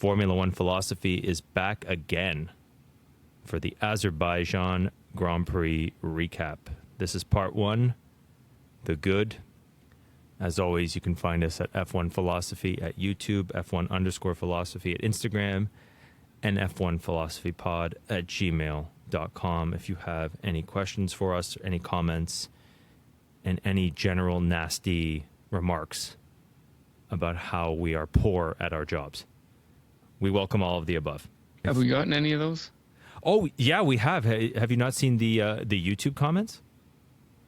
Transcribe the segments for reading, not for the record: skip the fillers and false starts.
Formula One Philosophy is back again for the Azerbaijan Grand Prix recap. This is part one, the good. As always, you can find us at F1 Philosophy at YouTube, F1_Philosophy at Instagram, and F1PhilosophyPod at gmail.com. If you have any questions for us, or any comments, and any general nasty remarks about how we are poor at our jobs, we welcome all of the above. Have we gotten any of those? Oh, yeah, we have. Have you not seen the YouTube comments?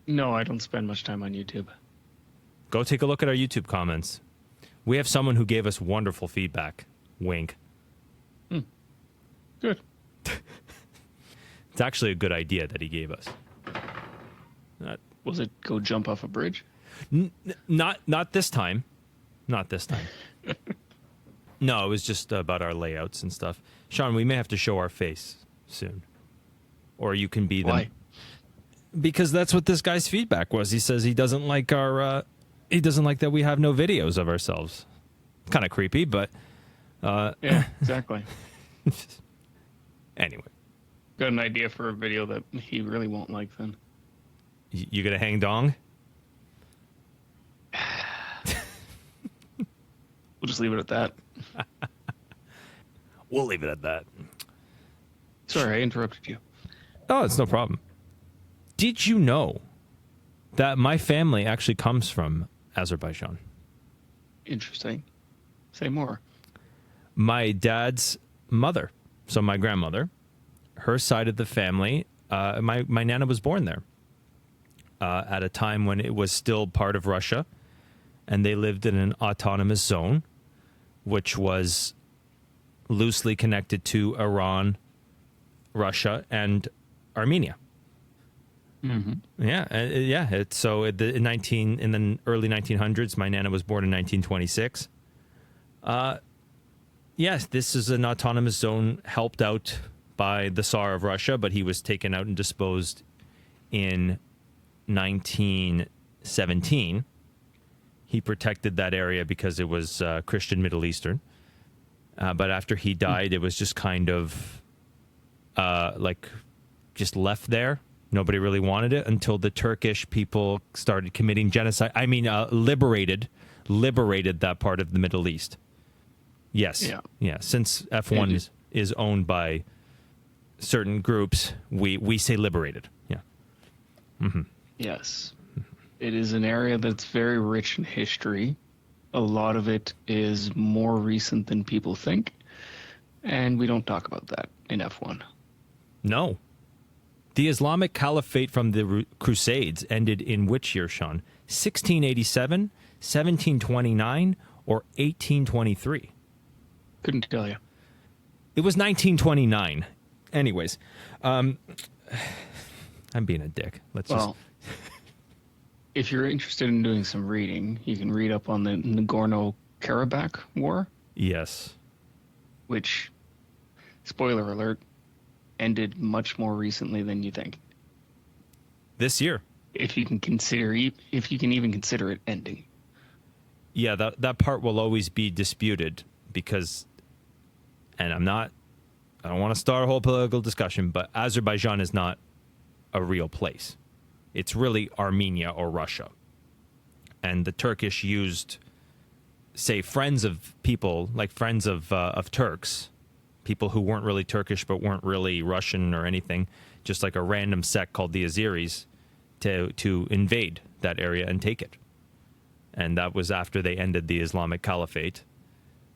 No, I don't spend much time on YouTube. Go take a look at our YouTube comments. We have someone who gave us wonderful feedback. Wink. Good. It's actually a good idea that he gave us. Was it go jump off a bridge? Not this time. Not this time. No, it was just about our layouts and stuff. Sean, we may have to show our face soon. Or you can be them. Why? Because that's what this guy's feedback was. He says he doesn't like he doesn't like that we have no videos of ourselves. Kind of creepy, but Yeah, exactly. Anyway. Got an idea for a video that he really won't like then. You gonna hang dong? We'll just leave it at that. We'll leave it at that. Sorry, I interrupted you. Oh, it's no problem. Did you know that my family actually comes from Azerbaijan? Interesting. Say more. My dad's mother, so my grandmother, her side of the family, my nana was born there at a time when it was still part of Russia, and they lived in an autonomous zone, which was loosely connected to Iran, Russia, and Armenia. Mm-hmm. Yeah. So in the early 1900s, my nana was born in 1926. Yes, this is an autonomous zone helped out by the Tsar of Russia, but he was taken out and disposed in 1917. He protected that area because it was Christian Middle Eastern. But after he died, it was just kind of just left there. Nobody really wanted it until the Turkish people started committing genocide. I mean, liberated that part of the Middle East. Yes. Yeah. Since F1 is owned by certain groups, we say liberated. Yeah. Mm-hmm. Yes. It is an area that's very rich in history. A lot of it is more recent than people think. And we don't talk about that in F1. No. The Islamic Caliphate from the Crusades ended in which year, Sean? 1687, 1729, or 1823? Couldn't tell you. It was 1929. Anyways, I'm being a dick. If you're interested in doing some reading, you can read up on the Nagorno-Karabakh War. Yes. Which, spoiler alert, ended much more recently than you think. This year. If you can even consider it ending. Yeah, that part will always be disputed because, and I don't want to start a whole political discussion, but Azerbaijan is not a real place. It's really Armenia or Russia. And the Turkish used, say, friends of people, like friends of Turks, people who weren't really Turkish but weren't really Russian or anything, just like a random sect called the Azeris, to invade that area and take it. And that was after they ended the Islamic Caliphate.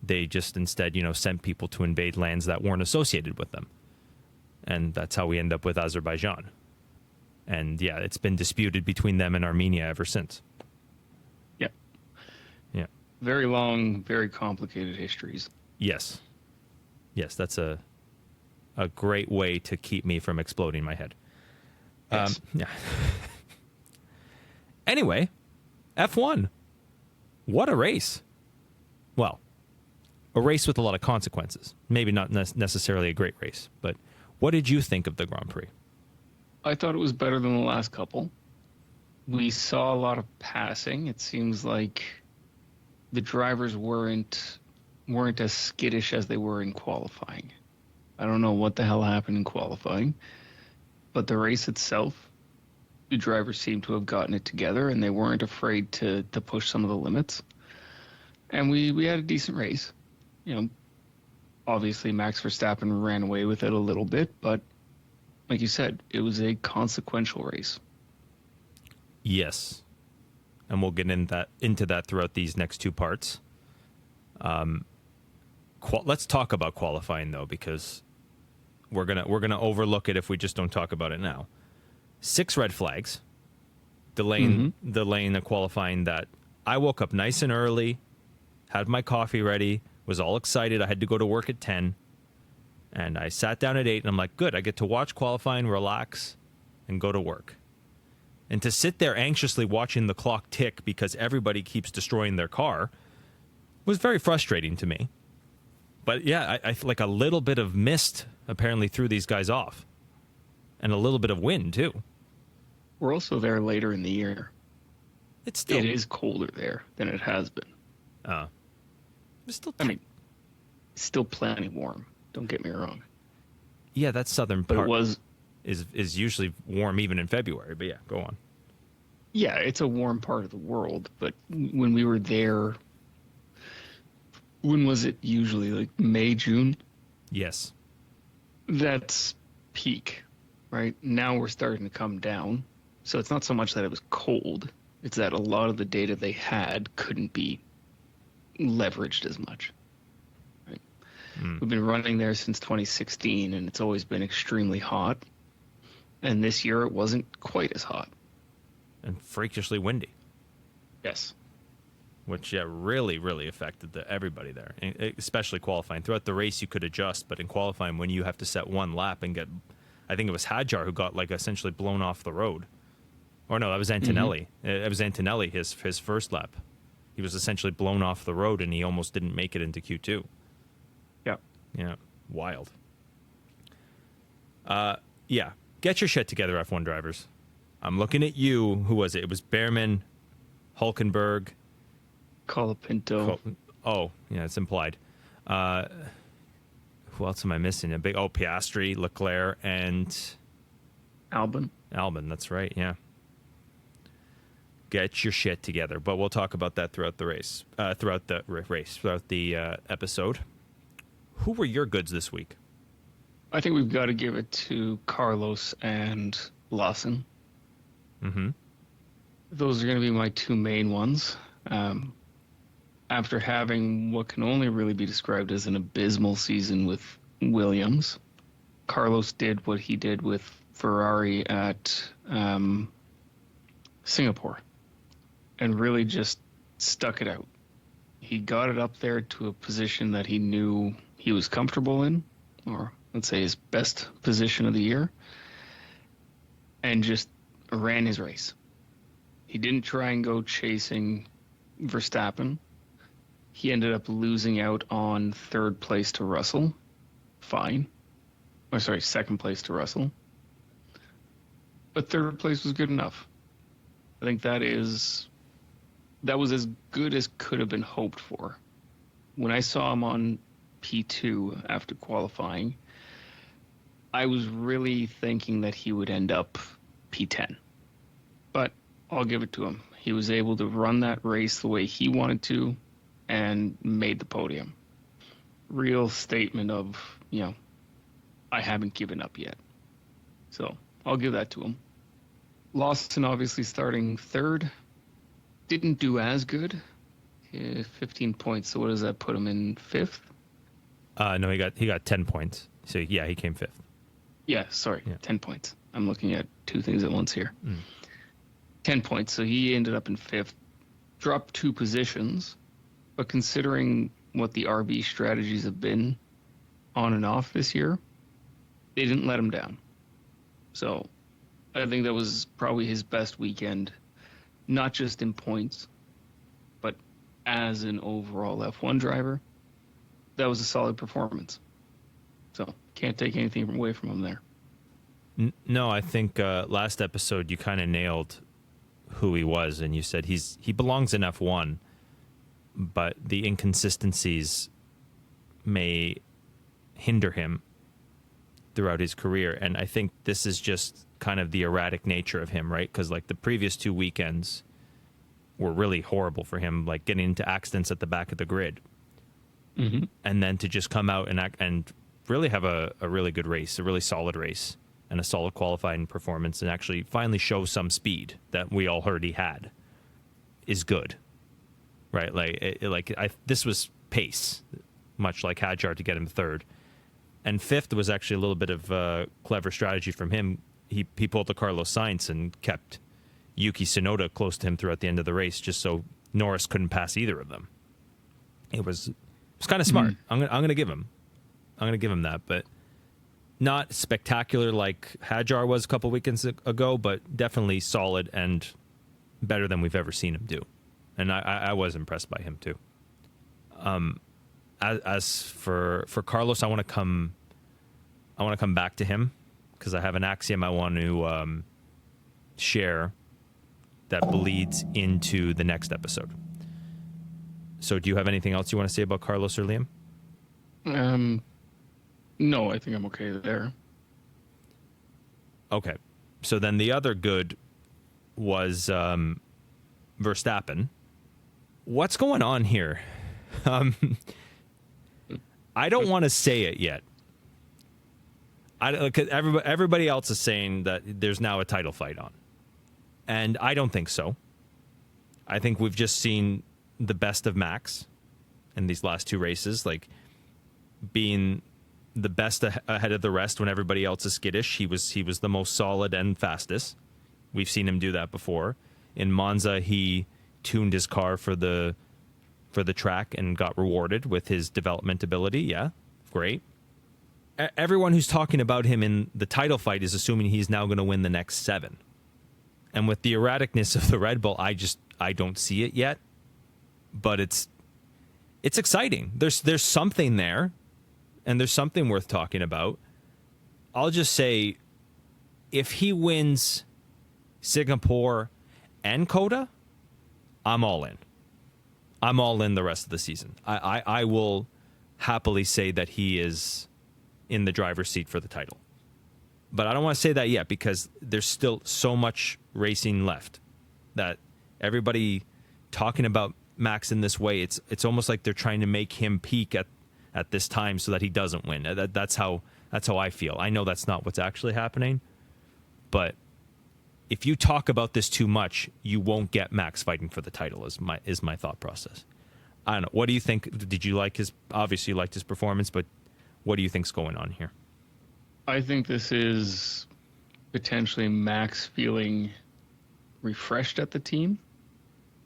They just instead, sent people to invade lands that weren't associated with them. And that's how we end up with Azerbaijan. And yeah, it's been disputed between them and Armenia ever since. Yeah. Yeah. Very long, very complicated histories. Yes. Yes, that's a great way to keep me from exploding my head. Yes. Yeah. Anyway, F1. What a race. Well, a race with a lot of consequences. Maybe not necessarily a great race, but what did you think of the Grand Prix? I thought it was better than the last couple. We saw a lot of passing. It seems like the drivers weren't weren't as skittish as they were in qualifying. I don't know what the hell happened in qualifying, but the race itself, the drivers seemed to have gotten it together and they weren't afraid to push some of the limits. And we had a decent race. You know, obviously Max Verstappen ran away with it a little bit, but like you said, it was a consequential race. Yes. And we'll get into that throughout these next two parts. Let's talk about qualifying though, because we're gonna overlook it if we just don't talk about it now. 6 red flags, delaying the qualifying. That I woke up nice and early, had my coffee ready, was all excited. I had to go to work at 10, and I sat down at 8, and I'm like, good, I get to watch qualifying, relax, and go to work. And to sit there anxiously watching the clock tick because everybody keeps destroying their car was very frustrating to me. But yeah, I like a little bit of mist apparently threw these guys off. And a little bit of wind, too. We're also there later in the year. It is colder there than it has been. It's still I mean, it's still plenty warm. Don't get me wrong. Yeah, that southern But part it was... is usually warm even in February. But yeah, go on. Yeah, it's a warm part of the world. But when we were there, when was it usually? Like May, June? Yes. That's peak, right? Now we're starting to come down. So it's not so much that it was cold. It's that a lot of the data they had couldn't be leveraged as much. Right? We've been running there since 2016, and it's always been extremely hot. And this year it wasn't quite as hot. And freakishly windy. Yes. Which really, really affected everybody there, especially qualifying. Throughout the race, you could adjust, but in qualifying, when you have to set one lap and get, I think it was Hadjar who got like essentially blown off the road. Or no, that was Antonelli. It was Antonelli, his first lap. He was essentially blown off the road, and he almost didn't make it into Q2. Yeah. Yeah, wild. Yeah, get your shit together, F1 drivers. I'm looking at you. Who was it? It was Behrman, Hulkenberg. Colapinto. Oh, yeah, it's implied. Who else am I missing? Piastri, Leclerc, and Albon. That's right, yeah. Get your shit together. But we'll talk about that throughout the race. Throughout the episode. Who were your goods this week? I think we've got to give it to Carlos and Lawson. Mm-hmm. Those are going to be my two main ones. After having what can only really be described as an abysmal season with Williams, Carlos did what he did with Ferrari at Singapore and really just stuck it out. He got it up there to a position that he knew he was comfortable in, or let's say his best position of the year, and just ran his race. He didn't try and go chasing Verstappen. He ended up losing out on third place to Russell. Fine. Or sorry, second place to Russell. But third place was good enough. I think that was as good as could have been hoped for. When I saw him on P2 after qualifying, I was really thinking that he would end up P10. But I'll give it to him. He was able to run that race the way he wanted to and made the podium. Real statement of, I haven't given up yet. So I'll give that to him. Lawson obviously starting third. Didn't do as good. 15 points. So what does that put him in fifth? No, he got 10 points. So yeah, he came fifth. Yeah, sorry, 10 points. I'm looking at two things at once here. 10 points. So he ended up in fifth. Dropped 2 positions. But considering what the RB strategies have been on and off this year, they didn't let him down. So I think that was probably his best weekend, not just in points, but as an overall F1 driver. That was a solid performance. So can't take anything away from him there. No, I think last episode you kind of nailed who he was, and you said he belongs in F1, but the inconsistencies may hinder him throughout his career. And I think this is just kind of the erratic nature of him, right? Because like the previous 2 weekends were really horrible for him, like getting into accidents at the back of the grid. Mm-hmm. And then to just come out and really have a really good race, a really solid race, and a solid qualifying performance, and actually finally show some speed that we all heard he had is good, right? This was pace, much like Hadjar to get him third. And fifth was actually a little bit of a clever strategy from him. He pulled the Carlos Sainz and kept Yuki Tsunoda close to him throughout the end of the race, just so Norris couldn't pass either of them. It was kind of smart. I'm gonna give him that, but not spectacular like Hadjar was a couple weekends ago, but definitely solid and better than we've ever seen him do. And I was impressed by him too. As for Carlos, I want to come back to him because I have an axiom I want to share that bleeds into the next episode. So do you have anything else you want to say about Carlos or Liam? No, I think I'm okay there. Okay. So then the other good was Verstappen. What's going on here? I don't want to say it yet. Cause everybody else is saying that there's now a title fight on. And I don't think so. I think we've just seen the best of Max in these last 2 races, like being the best ahead of the rest when everybody else is skittish. He was the most solid and fastest. We've seen him do that before. In Monza, he tuned his car for the track and got rewarded with his development ability. Yeah, great. Everyone who's talking about him in the title fight is assuming he's now going to win the next 7. And with the erraticness of the Red Bull, I don't see it yet. But it's exciting. There's something there, and there's something worth talking about. I'll just say, if he wins Singapore and Coda, I'm all in. I'm all in the rest of the season. I will happily say that he is in the driver's seat for the title. But I don't want to say that yet because there's still so much racing left that everybody talking about Max in this way, it's almost like they're trying to make him peak at this time so that he doesn't win. That's how I feel. I know that's not what's actually happening, but if you talk about this too much, you won't get Max fighting for the title. Is my thought process. I don't know. What do you think? Did you like his? Obviously, you liked his performance, but what do you think's going on here? I think this is potentially Max feeling refreshed at the team.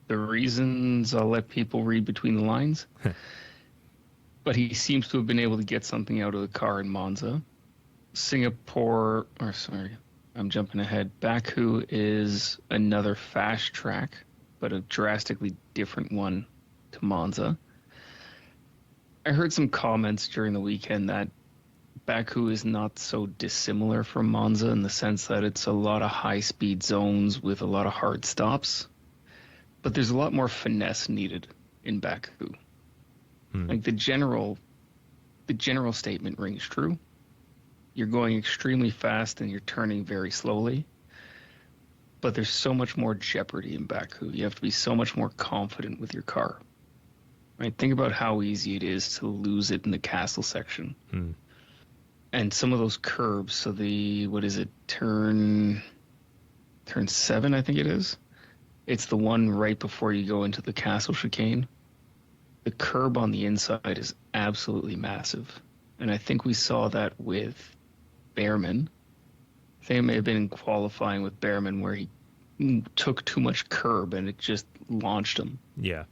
The reasons I'll let people read between the lines. But he seems to have been able to get something out of the car in Monza. I'm jumping ahead. Baku is another fast track, but a drastically different one to Monza. I heard some comments during the weekend that Baku is not so dissimilar from Monza in the sense that it's a lot of high-speed zones with a lot of hard stops. But there's a lot more finesse needed in Baku. Like the general statement rings true. You're going extremely fast and you're turning very slowly. But there's so much more jeopardy in Baku. You have to be so much more confident with your car. Right? Think about how easy it is to lose it in the castle section. And some of those curbs, so turn 7, I think it is. It's the one right before you go into the castle chicane. The curb on the inside is absolutely massive. And I think we saw that with Behrman. I think it may have been in qualifying with Behrman where he took too much curb and it just launched him. Yeah.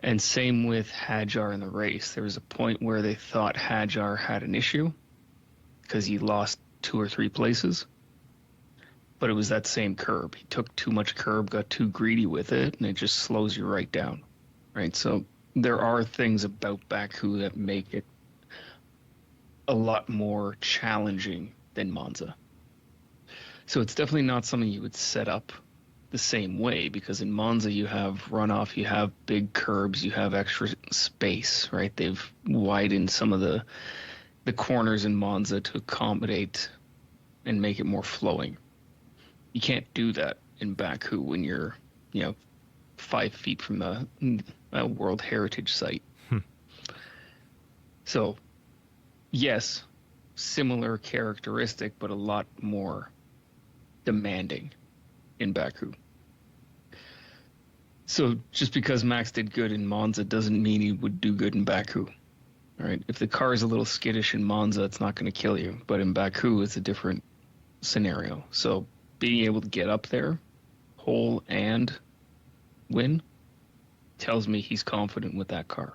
And same with Hadjar in the race. There was a point where they thought Hadjar had an issue because he lost 2 or 3 places. But it was that same curb. He took too much curb, got too greedy with it, and it just slows you right down. Right? So there are things about Baku that make it a lot more challenging than Monza. So it's definitely not something you would set up the same way, because in Monza you have runoff, you have big curbs, you have extra space, right? They've widened some of the corners in Monza to accommodate and make it more flowing. You can't do that in Baku when you're, 5 feet from the World Heritage Site. So, yes, similar characteristic, but a lot more demanding in Baku. So just because Max did good in Monza doesn't mean he would do good in Baku. Right? If the car is a little skittish in Monza, it's not going to kill you. But in Baku, it's a different scenario. So being able to get up there, whole and win, tells me he's confident with that car.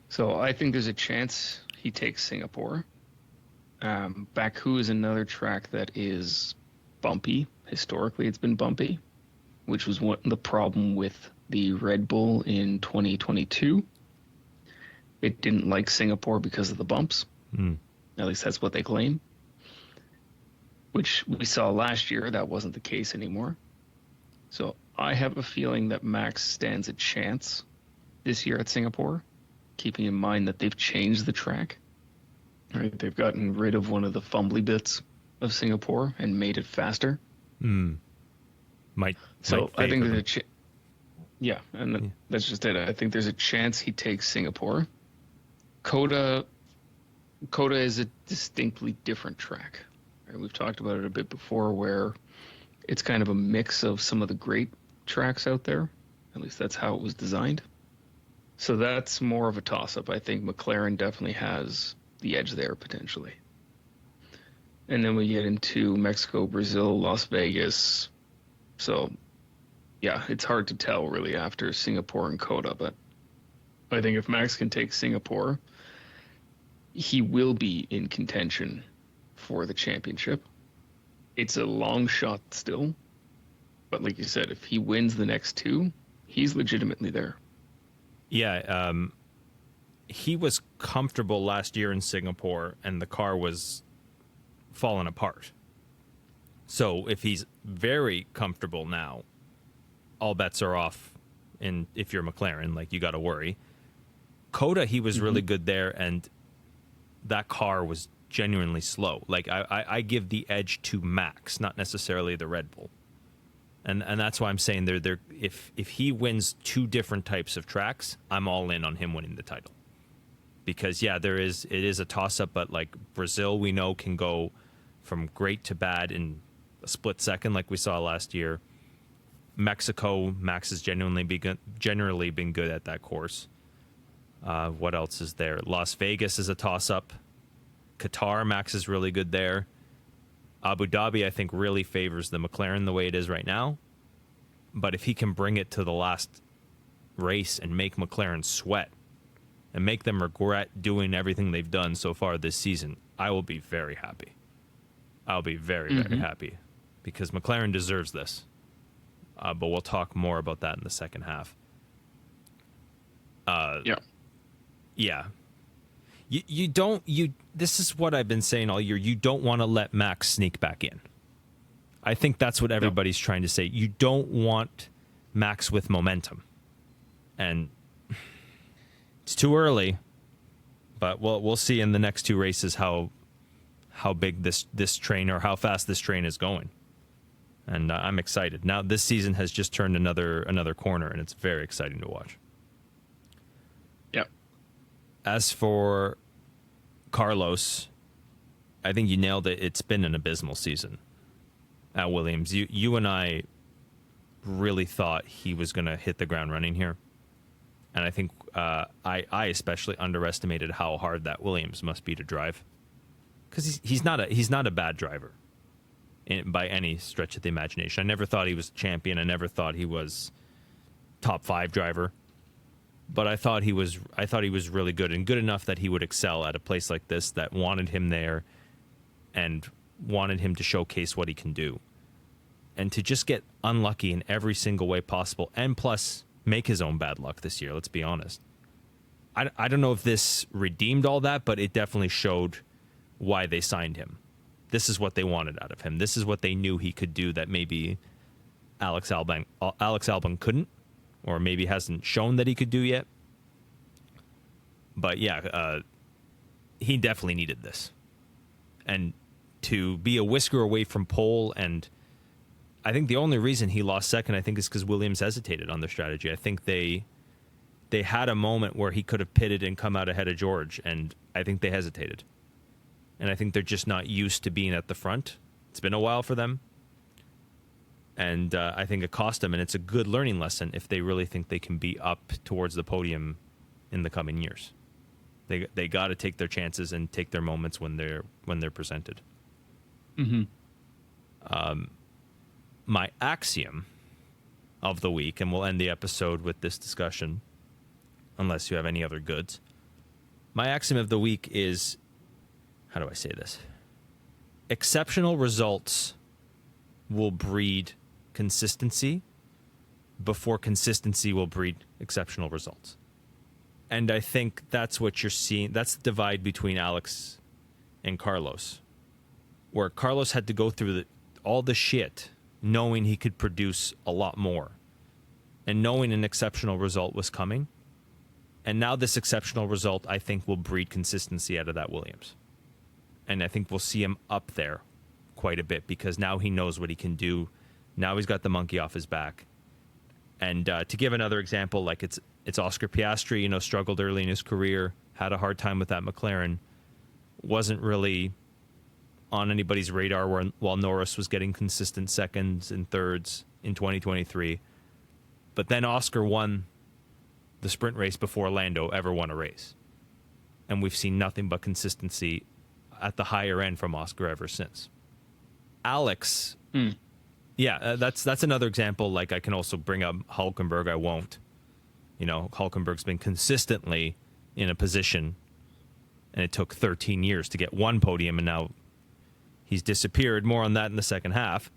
So I think there's a chance he takes Singapore. Baku is another track that is bumpy. Historically, it's been bumpy, which was the problem with the Red Bull in 2022. It didn't like Singapore because of the bumps. At least that's what they claim. Which we saw last year, that wasn't the case anymore. So I have a feeling that Max stands a chance this year at Singapore, keeping in mind that they've changed the track. Right? They've gotten rid of one of the fumbly bits of Singapore and made it faster. I think there's that's just it. I think there's a chance he takes Singapore. Coda is a distinctly different track. Right? We've talked about it a bit before, where it's kind of a mix of some of the great tracks out there. At least that's how it was designed. So that's more of a toss-up. I think McLaren definitely has the edge there potentially. And then we get into Mexico, Brazil, Las Vegas. So, yeah, it's hard to tell really after Singapore and Coda. But I think if Max can take Singapore, he will be in contention for the championship. It's a long shot still. But like you said, if he wins the next two, he's legitimately there. Yeah, he was comfortable last year in Singapore, and the car was falling apart. So if he's very comfortable now, all bets are off. And if you're McLaren, like, you got to worry. Coda, he was really good there, and that car was genuinely slow. Like, I give the edge to Max, not necessarily the Red Bull. And that's why I'm saying if he wins two different types of tracks, I'm all in on him winning the title. Because it is a toss up, but like Brazil, we know can go from great to bad in a split second, like we saw last year. Mexico, Max has generally been good at that course. What else is there? Las Vegas is a toss up. Qatar, Max is really good there. Abu Dhabi, I think, really favors the McLaren the way it is right now. But if he can bring it to the last race and make McLaren sweat and make them regret doing everything they've done so far this season, I will be very happy. I'll be very, very happy, because McLaren deserves this. But we'll talk more about that in the second half. Yeah. This is what I've been saying all year. You don't want to let Max sneak back in. I think that's what everybody's trying to say. You don't want Max with momentum. And it's too early, but we'll see in the next two races how big this train, or how fast this train is going. And I'm excited. Now this season has just turned another corner, and it's very exciting to watch. As for Carlos, I think you nailed it. It's been an abysmal season at Williams. You and I really thought he was going to hit the ground running here. And I think I especially underestimated how hard that Williams must be to drive. Because he's not a bad driver by any stretch of the imagination. I never thought he was a champion. I never thought he was top 5 driver. But I thought he was really good, and good enough that he would excel at a place like this, that wanted him there and wanted him to showcase what he can do. And to just get unlucky in every single way possible, and plus make his own bad luck this year, let's be honest. I don't know if this redeemed all that, but it definitely showed why they signed him. This is what they wanted out of him. This is what they knew he could do that maybe Alex Albon couldn't, or maybe hasn't shown that he could do yet. But yeah, he definitely needed this. And to be a whisker away from pole, and I think the only reason he lost second, I think, is because Williams hesitated on their strategy. I think they had a moment where he could have pitted and come out ahead of George, and I think they hesitated. And I think they're just not used to being at the front. It's been a while for them. And I think it cost them, and it's a good learning lesson if they really think they can be up towards the podium in the coming years. They got to take their chances and take their moments when they're presented. Mm-hmm. My axiom of the week, and we'll end the episode with this discussion, unless you have any other goods. My axiom of the week is, how do I say this? Exceptional results will breed consistency before consistency will breed exceptional results. And I think that's what you're seeing. That's the divide between Alex and Carlos, where Carlos had to go through all the shit knowing he could produce a lot more and knowing an exceptional result was coming. And now this exceptional result, I think, will breed consistency out of that Williams. And I think we'll see him up there quite a bit because now he knows what he can do. Now he's got the monkey off his back. And to give another example, like it's Oscar Piastri, struggled early in his career, had a hard time with that McLaren, wasn't really on anybody's radar while Norris was getting consistent seconds and thirds in 2023. But then Oscar won the sprint race before Lando ever won a race. And we've seen nothing but consistency at the higher end from Oscar ever since. Alex, that's another example. Like, I can also bring up Hülkenberg. I won't. Hülkenberg's been consistently in a position, and it took 13 years to get one podium, and now he's disappeared. More on that in the second half.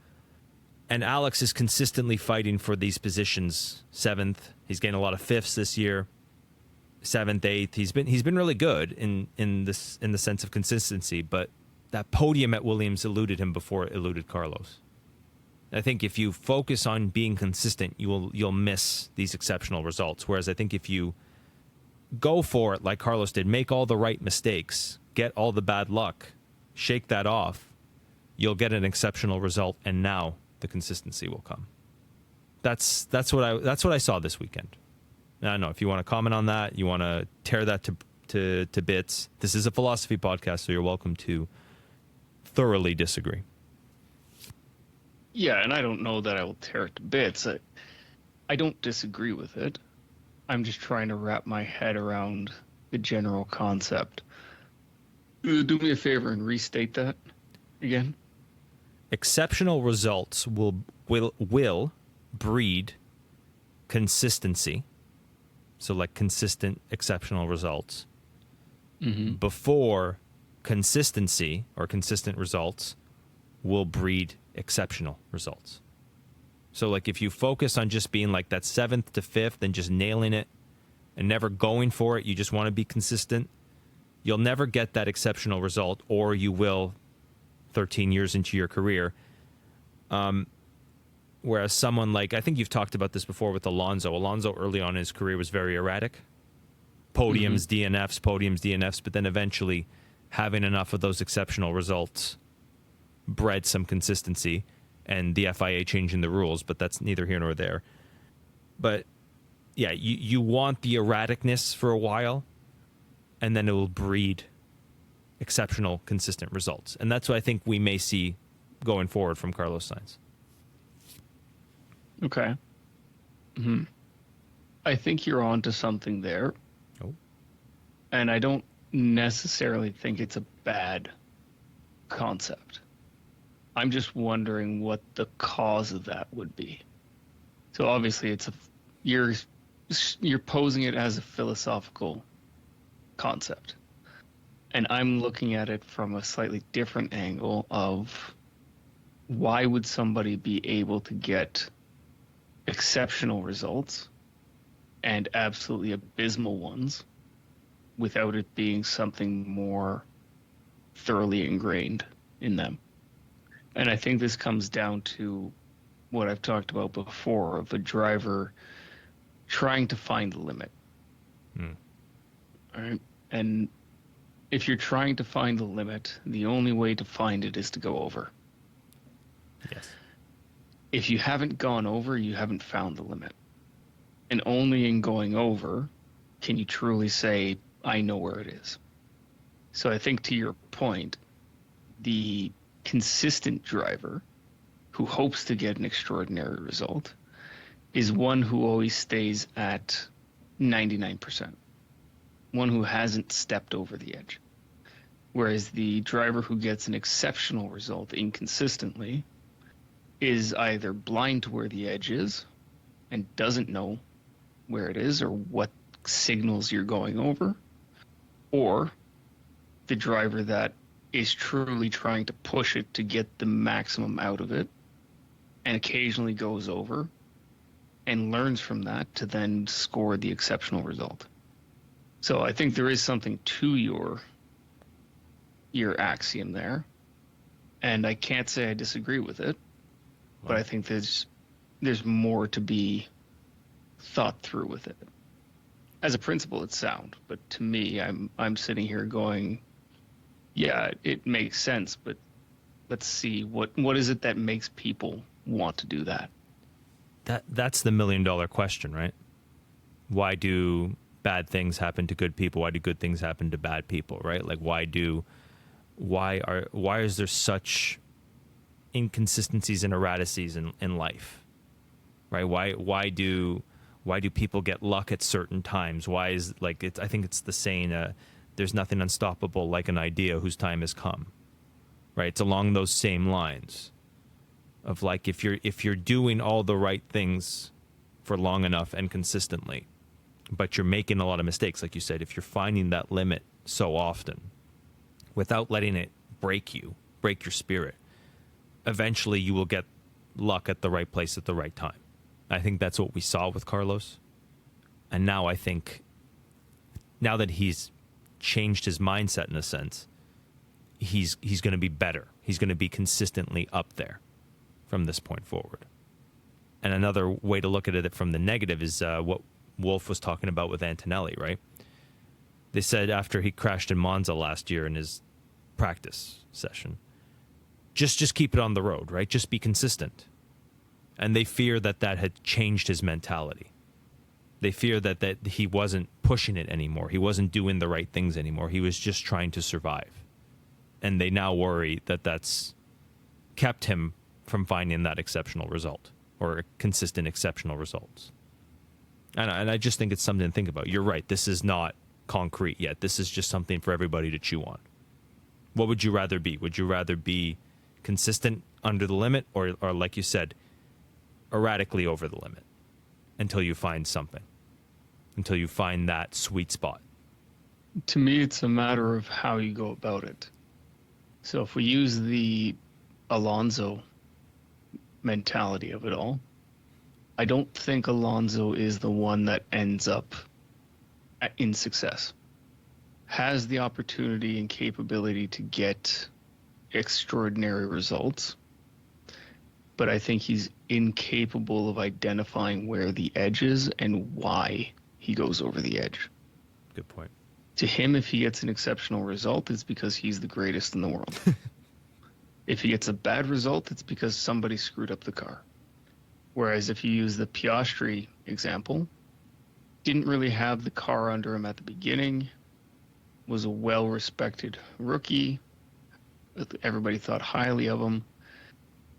And Alex is consistently fighting for these positions. 7th. He's getting a lot of 5ths this year. 7th, 8th. He's been really good in the sense of consistency, but that podium at Williams eluded him before it eluded Carlos. I think if you focus on being consistent, you'll miss these exceptional results. Whereas I think if you go for it like Carlos did, make all the right mistakes, get all the bad luck, shake that off, you'll get an exceptional result, and now the consistency will come. That's what I saw this weekend. I don't know if you want to comment on that, you want to tear that to bits. This is a philosophy podcast, so you're welcome to thoroughly disagree. Yeah, and I don't know that I will tear it to bits. I don't disagree with it. I'm just trying to wrap my head around the general concept. Do me a favor and restate that again. Exceptional results will breed consistency. So like consistent, exceptional results. Mm-hmm. Before consistency or consistent results will breed exceptional results. So like if you focus on just being like that 7th to 5th and just nailing it and never going for it, you just want to be consistent, you'll never get that exceptional result, or you will 13 years into your career. Whereas someone like, I think you've talked about this before with Alonso. Alonso early on in his career was very erratic. Podiums, DNFs, but then eventually having enough of those exceptional results bred some consistency, and the FIA changing the rules, but that's neither here nor there. But yeah, you want the erraticness for a while, and then it will breed exceptional, consistent results. And that's what I think we may see going forward from Carlos Sainz. Okay. Mm-hmm. I think you're on to something there. Oh. And I don't necessarily think it's a bad concept. I'm just wondering what the cause of that would be. So obviously you're posing it as a philosophical concept. And I'm looking at it from a slightly different angle of why would somebody be able to get exceptional results and absolutely abysmal ones without it being something more thoroughly ingrained in them. And I think this comes down to what I've talked about before of a driver trying to find the limit. Hmm. All right. And if you're trying to find the limit, the only way to find it is to go over. Yes. If you haven't gone over, you haven't found the limit. And only in going over can you truly say, I know where it is. So I think to your point, the consistent driver who hopes to get an extraordinary result is one who always stays at 99%, one who hasn't stepped over the edge. Whereas the driver who gets an exceptional result inconsistently is either blind to where the edge is and doesn't know where it is or what signals you're going over, or the driver that is truly trying to push it to get the maximum out of it and occasionally goes over and learns from that to then score the exceptional result. So I think there is something to your axiom there, and I can't say I disagree with it, but I think there's more to be thought through with it. As a principle, it's sound, but to me, I'm sitting here going, yeah, it makes sense, but let's see what is it that makes people want to do that? That's the $1 million question, right? Why do bad things happen to good people? Why do good things happen to bad people, right? Like why is there such inconsistencies and erraticies in life? Right? Why do people get luck at certain times? Why is I think it's the saying, there's nothing unstoppable like an idea whose time has come. Right? It's along those same lines of like if you're doing all the right things for long enough and consistently, but you're making a lot of mistakes, like you said, if you're finding that limit so often without letting it break your spirit, eventually you will get luck at the right place at the right time. I think that's what we saw with Carlos. And now I think, now that he's changed his mindset in a sense, he's going to be better. He's going to be consistently up there from this point forward. And another way to look at it from the negative is what Wolf was talking about with Antonelli, right? They said after he crashed in Monza last year in his practice session, just keep it on the road, right? Just be consistent. And they fear that had changed his mentality. They fear that he wasn't pushing it anymore. He wasn't doing the right things anymore. He was just trying to survive. And they now worry that that's kept him from finding that exceptional result or consistent exceptional results. And I just think it's something to think about. You're right. This is not concrete yet. This is just something for everybody to chew on. What would you rather be? Would you rather be consistent under the limit or like you said, erratically over the limit until you find something, until you find that sweet spot? To me, it's a matter of how you go about it. So if we use the Alonso mentality of it all, I don't think Alonso is the one that ends up in success. Has the opportunity and capability to get extraordinary results, but I think he's incapable of identifying where the edge is and why he goes over the edge. Good point. To him, if he gets an exceptional result, it's because he's the greatest in the world. If he gets a bad result, it's because somebody screwed up the car. Whereas if you use the Piastri example, didn't really have the car under him at the beginning, was a well-respected rookie, everybody thought highly of him,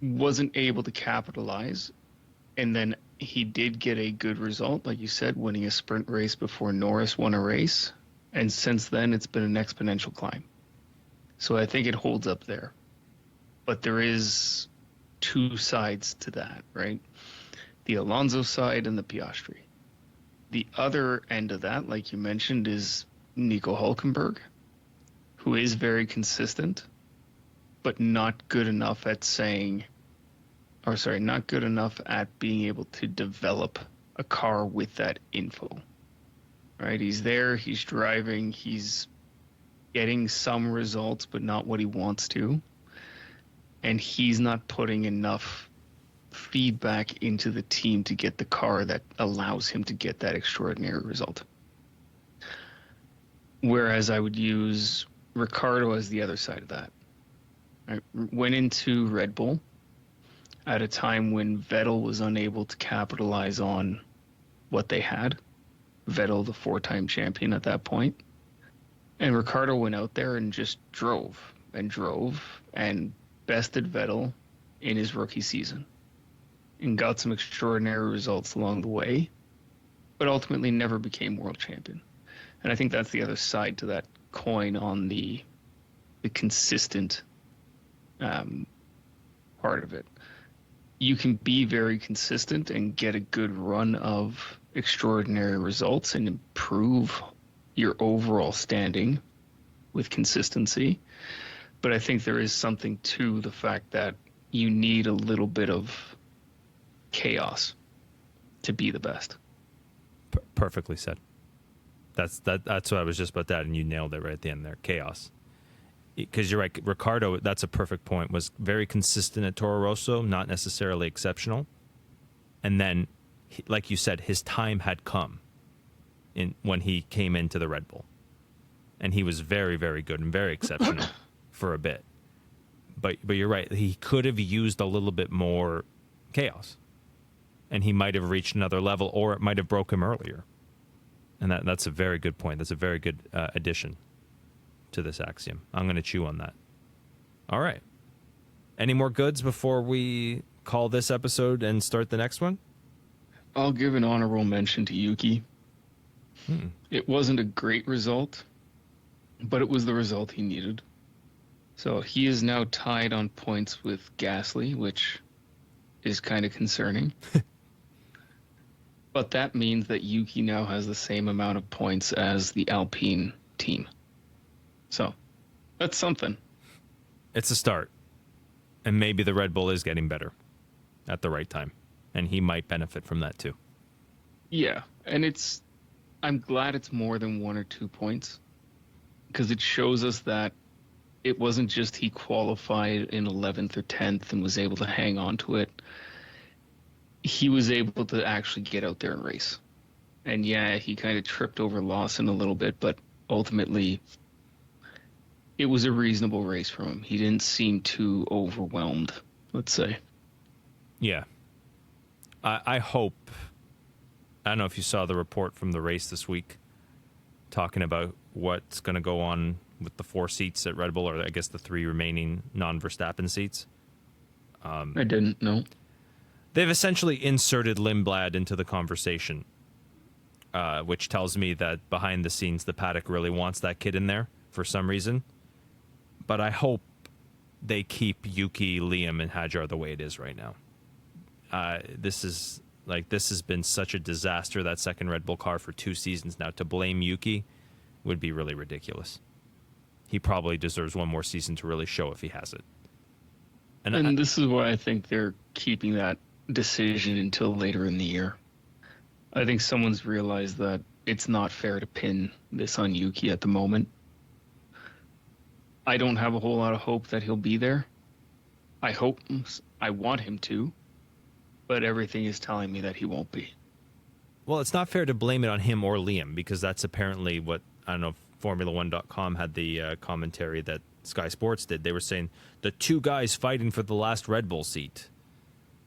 wasn't able to capitalize, and then he did get a good result, like you said, winning a sprint race before Norris won a race, and since then it's been an exponential climb. So I think it holds up there. But there is two sides to that, right? The Alonso side and the Piastri. The other end of that, like you mentioned, is Nico Hülkenberg, who is very consistent, but not good enough at not good enough at being able to develop a car with that info, right? He's there, he's driving, he's getting some results, but not what he wants to. And he's not putting enough feedback into the team to get the car that allows him to get that extraordinary result. Whereas I would use Ricardo as the other side of that. I went into Red Bull at a time when Vettel was unable to capitalize on what they had. Vettel, the 4-time champion at that point. And Ricardo went out there and just drove and bested Vettel in his rookie season and got some extraordinary results along the way, but ultimately never became world champion. And I think that's the other side to that coin on the consistent part of it. You can be very consistent and get a good run of extraordinary results and improve your overall standing with consistency. But I think there is something to the fact that you need a little bit of chaos to be the best. Perfectly said. That's what I was just about that, and you nailed it right at the end there. Chaos. Because you're right, Ricardo, that's a perfect point, was very consistent at Toro Rosso, not necessarily exceptional. And then, like you said, his time had come when he came into the Red Bull. And he was very, very good and very exceptional for a bit. But you're right, he could have used a little bit more chaos. And he might have reached another level, or it might have broke him earlier. And that's a very good point. That's a very good addition to this axiom. I'm going to chew on that. All right. Any more goods before we call this episode and start the next one? I'll give an honorable mention to Yuki. It wasn't a great result, but it was the result he needed. So he is now tied on points with Gasly, which is kind of concerning. But that means that Yuki now has the same amount of points as the Alpine team. So that's something. It's a start. And maybe the Red Bull is getting better at the right time. And he might benefit from that too. Yeah. And I'm glad it's more than 1 or 2 points, because it shows us that it wasn't just he qualified in 11th or 10th and was able to hang on to it. He was able to actually get out there and race. And yeah, he kind of tripped over Lawson a little bit, but ultimately it was a reasonable race from him. He didn't seem too overwhelmed, let's say. Yeah. I hope, I don't know if you saw the report from the race this week talking about what's going to go on with the 4 seats at Red Bull, or I guess the 3 remaining non-Verstappen seats. I didn't know. They've essentially inserted Lindblad into the conversation, which tells me that behind the scenes, the paddock really wants that kid in there for some reason. But I hope they keep Yuki, Liam, and Hadjar the way it is right now. This has been such a disaster, that second Red Bull car, for 2 seasons now. To blame Yuki would be really ridiculous. He probably deserves 1 more season to really show if he has it. And this is why I think they're keeping that decision until later in the year. I think someone's realized that it's not fair to pin this on Yuki at the moment. I don't have a whole lot of hope that he'll be there. I want him to, but everything is telling me that he won't be. Well, it's not fair to blame it on him or Liam, because that's apparently what, I don't know, Formula1.com had the commentary that Sky Sports did. They were saying the 2 guys fighting for the last Red Bull seat.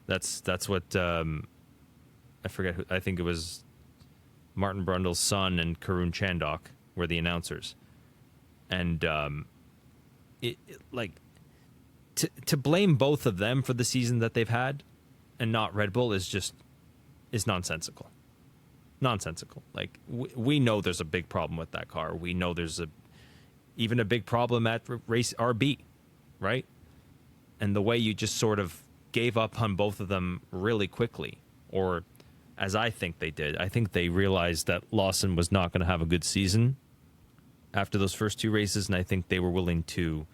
That's what I forget who, I think it was Martin Brundle's son and Karun Chandok were the announcers. And to blame both of them for the season that they've had and not Red Bull is nonsensical. Nonsensical. Like, we know there's a big problem with that car. We know there's even a big problem at race RB, right? And the way you just sort of gave up on both of them really quickly, or as I think they did, I think they realized that Lawson was not going to have a good season after those first 2 races, and I think they were willing to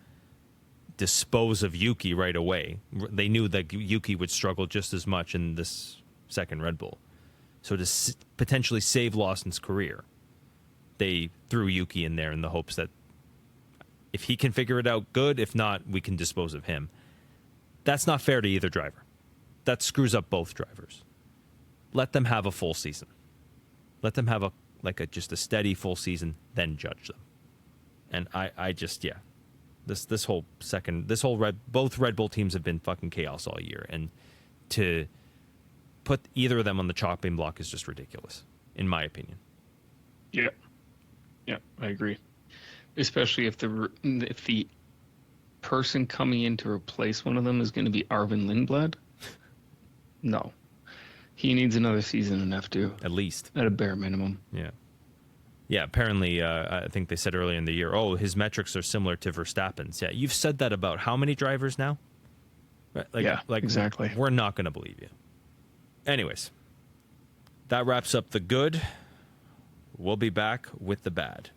dispose of Yuki right away. They knew that Yuki would struggle just as much in this second Red Bull. So to potentially save Lawson's career, they threw Yuki in there in the hopes that if he can figure it out, good. If not, we can dispose of him. That's not fair to either driver. that screws up both drivers. Let them have a full season. Let them have just a steady full season, then judge them. And I just, yeah. Both Red Bull teams have been fucking chaos all year, and to put either of them on the chopping block is just ridiculous, in my opinion. Yeah, I agree. Especially if the person coming in to replace one of them is going to be Arvin Lindblad. No, he needs another season in F2 At least, at a bare minimum. Yeah, apparently, I think they said earlier in the year, his metrics are similar to Verstappen's. Yeah, you've said that about how many drivers now? Right? Exactly. We're not going to believe you. Anyways, that wraps up the good. We'll be back with the bad.